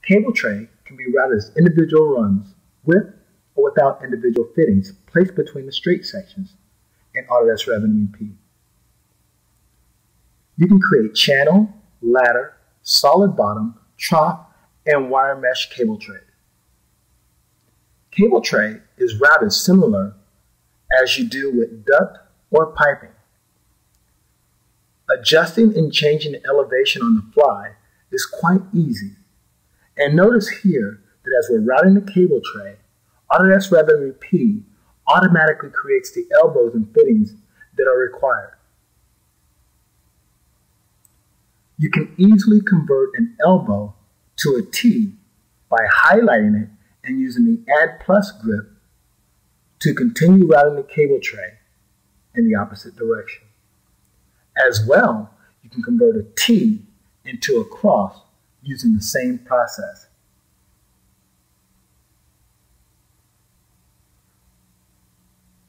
Cable tray can be routed as individual runs with or without individual fittings placed between the straight sections in Autodesk Revit MEP. You can create channel, ladder, solid bottom, trough, and wire mesh cable tray. Cable tray is routed similar as you do with duct or piping. Adjusting and changing the elevation on the fly is quite easy. And notice here that as we're routing the cable tray, Autodesk Revit MEP automatically creates the elbows and fittings that are required. You can easily convert an elbow to a T by highlighting it and using the Add Plus grip to continue routing the cable tray in the opposite direction. As well, you can convert a T into a cross using the same process.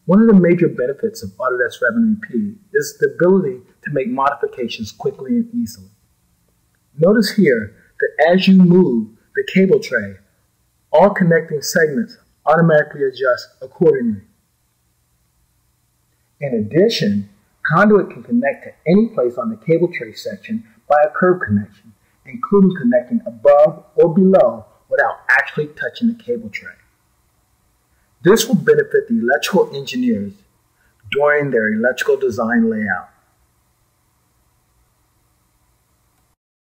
One of the major benefits of Autodesk Revit MEP is the ability to make modifications quickly and easily. Notice here that as you move the cable tray, all connecting segments automatically adjust accordingly. In addition, conduit can connect to any place on the cable tray section by a curved connection, including connecting above or below without actually touching the cable tray. This will benefit the electrical engineers during their electrical design layout.